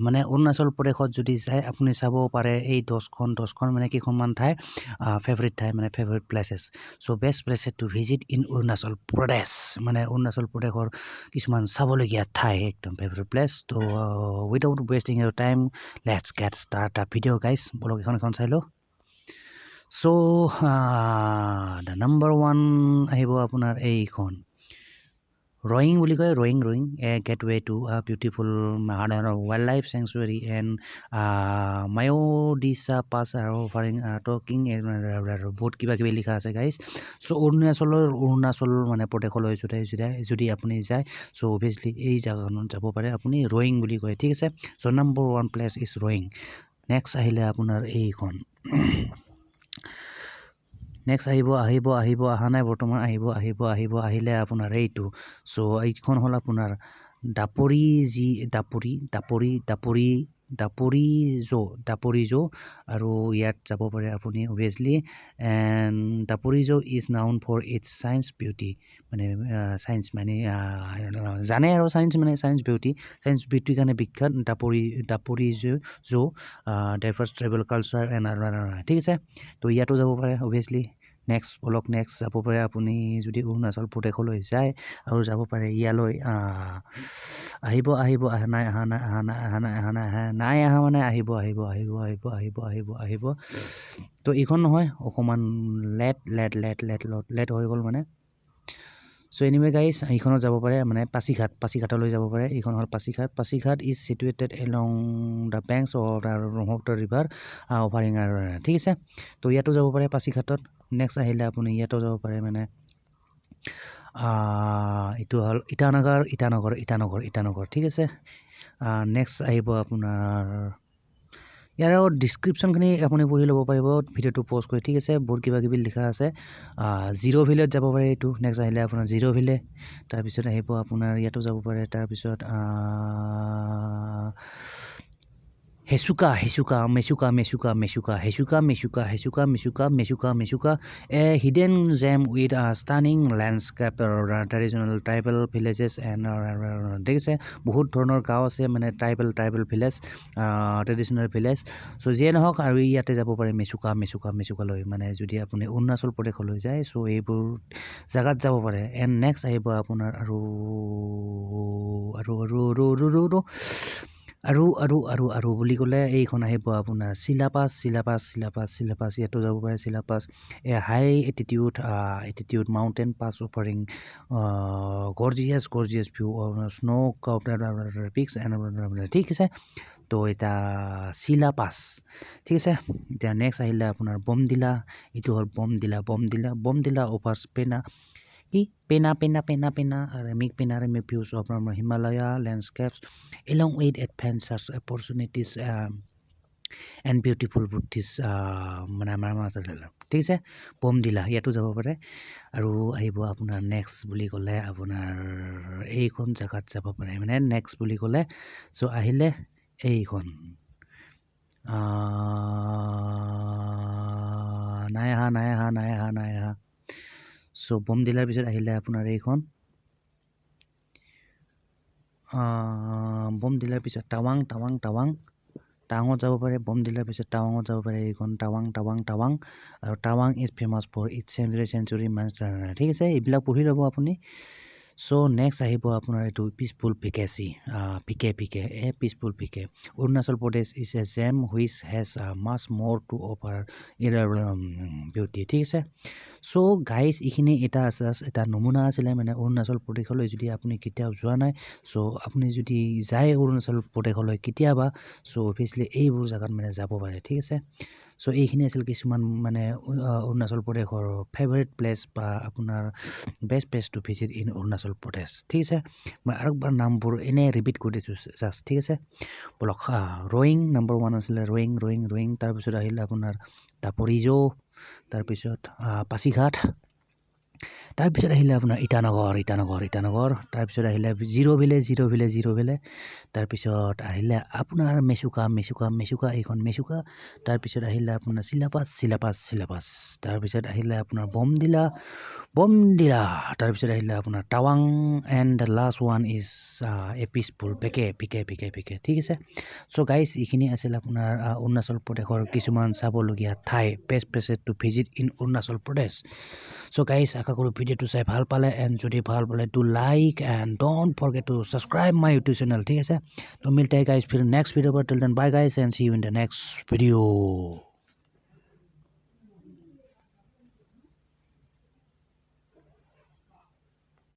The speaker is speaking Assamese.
মানে অৰুণাচল প্ৰদেশত যদি যায় আপুনি চাব পাৰে এই 10খন মানে কেইখনমান ঠাই ফেভৰেট ঠাই মানে favourite places so' best places to visit in Arunachal Pradesh মানে অৰুণাচল প্ৰদেশৰ কিছুমান চাবলগীয়া ঠাই একদম ফেভৰেট প্লেচ ত' without wasting your time let's get start a video' guys বলক এখন চাই লওঁ চ' দ্য নাম্বাৰ 1 আহিব আপোনাৰ এইখন ৰয়িং বুলি কয় Roing a gateway to beautiful wild life sanctuary and Mayodia pass আৰু অফাৰিং টকিং বহুত কিবা কিবি লিখা আছে গাইজ চ' অৰুণাচল মানে প্ৰদেশলৈ যদি আপুনি যায় চ' অভিয়াছলি এই জেগাখনত যাব পাৰে আপুনি ৰয়িং বুলি কয় ঠিক আছে so' number 1 place is Roing next আহিলে আপোনাৰ এইখন নেক্সট আহিব অহা নাই বৰ্তমান আহিলে আপোনাৰ এইটো চ' এইখন হ'ল আপোনাৰ দাপৰিজো আৰু ইয়াত যাব পাৰে আপুনি obviously and Daporijo is known for its scenic beauty মানে চায়েন্স মানে জানে আৰু চায়েন্স বিউটিৰ কাৰণে বিখ্যাত Daporijo diverse tribal culture and ঠিক আছে তো ইয়াতো যাব পাৰে অভিয়াছলি নেক্সট যাব পাৰে আপুনি যদি অৰুণাচল প্ৰদেশলৈ যায় আৰু যাব পাৰে ইয়ালৈ আহিব তো এইখন নহয় অকণমান লেট হৈ গ'ল মানে চ' এনিৱে গাইজ এইখনত যাব পাৰে মানে পাছিঘাটলৈ যাব পাৰে এইখন হ'ল Pasighat is situated along the banks of the Brahmaputra river offering ঠিক আছে তো ইয়াতো যাব পাৰে পাছিঘাটত নেক্সট আহিলে আপুনি ইয়াতো যাব পাৰে মানে এইটো হ'ল ইটানগৰ ঠিক আছে নেক্সট আহিব আপোনাৰ ইয়াৰ ডিছক্ৰিপশ্যনখিনি আপুনি পঢ়ি ল'ব পাৰিব ভিডিঅ'টো প'জ কৰি ঠিক আছে বহুত কিবা কিবি লিখা আছে জিৰ' ভিলেজ যাব পাৰে এইটো নেক্সট আহিলে আপোনাৰ জিৰ' ভিলে তাৰপিছত আহিব আপোনাৰ ইয়াতো যাব পাৰে তাৰপিছত মেচুকা এ hidden gem with stunning landscape traditional tribal villages and ঠিক আছে বহুত ধৰণৰ গাঁও আছে মানে ট্ৰাইবেল ভিলেজ ট্ৰেডিশ্যনেল ভিলেজ চ' যিয়ে নহওক আৰু ইয়াতে যাব পাৰে মেচুকালৈ মানে যদি আপুনি অৰুণাচল প্ৰদেশলৈ যায় চ' এইবোৰ জেগাত যাব পাৰে এণ্ড নেক্সট আহিব আপোনাৰ আৰু বুলি ক'লে এইখন আহিব আপোনাৰ চিলাপাছ ইয়াতো যাব পাৰে Sela pass a high altitude mountain pass offering gorgeous view snow' peaks ঠিক আছে তো এটা চিলাপাছ ঠিক আছে এতিয়া নেক্সট আহিলে আপোনাৰ বমদিলা এইটো হ'ল Bomdila offer panoramic views of Himalaya landscapes along with adventures opportunities and beautiful Buddhist মানে আমাৰ ঠিক আছে বমদিলা ইয়াতো যাব পাৰে আৰু আহিব আপোনাৰ নেক্সট বুলি ক'লে আপোনাৰ এইখন জেগাত যাব পাৰে মানে নেক্সট বুলি ক'লে চ' আহিলে এইখন নাই আহা চ' বমদিলাৰ পিছত আহিলে আপোনাৰ এইখন বমদিলাৰ পিছত টাৱাঙত যাব পাৰে বমদিলাৰ পিছত টাৱাঙত যাব পাৰে এইখন টাৱাং আৰু টাৱাং is famous for its sanctuary ঠিক আছে এইবিলাক পঢ়ি ল'ব আপুনি চ' নেক্সট আহিব আপোনাৰ এইটো peaceful pick Arunachal Pradesh is a gem which has much more to offer beauty ঠিক আছে চ' গাইজ এইখিনি এটা নমুনা আছিলে মানে অৰুণাচল প্ৰদেশলৈ যদি আপুনি কেতিয়াও যোৱা নাই চ' আপুনি যদি যায় অৰুণাচল প্ৰদেশলৈ কেতিয়াবা চ' অভিয়াছলি এইবোৰ জেগাত মানে যাব পাৰে ঠিক আছে চ' এইখিনি আছিল কিছুমান মানে অৰুণাচল প্ৰদেশৰ ফেভৰেট প্লেচ বা আপোনাৰ best place to visit in Arunachal Pradesh ঠিক আছে মই আৰু একবাৰ নামবোৰ এনেই ৰিপিট কৰি দিছোঁ জাষ্ট ঠিক আছে বলক ৰয়িং নাম্বাৰ 1 আছিলে ৰয়িং তাৰপিছত আহিলে আপোনাৰ দাপৰিজো তাৰপিছত পাছিঘাট তাৰপিছত আহিলে আপোনাৰ ইটানগৰ তাৰপিছত আহিলে জিৰ' ভিলে তাৰপিছত আহিলে আপোনাৰ মেচুকা এইখন মেচুকা তাৰপিছত আহিলে আপোনাৰ চিলাপাছ তাৰপিছত আহিলে আপোনাৰ বমদিলা তাৰপিছত আহিলে আপোনাৰ টাৱাং and the last one is a peaceful peak ঠিক আছে। চ' গাইজ এইখিনি আছিল আপোনাৰ অৰুণাচল প্ৰদেশৰ কিছুমান চাবলগীয়া ঠাই best places to visit in Arunachal Pradesh. So' guys আশা কৰোঁ ভিডিঅ'টো চাই ভাল পালে এণ্ড যদি ভাল পালে to like and don't forget to subscribe my YouTube channel ঠিক আছে। তো মিলতে গাইজ ফিर नेक्स्ट वीडियो पर till then bye guys and see you in the next video.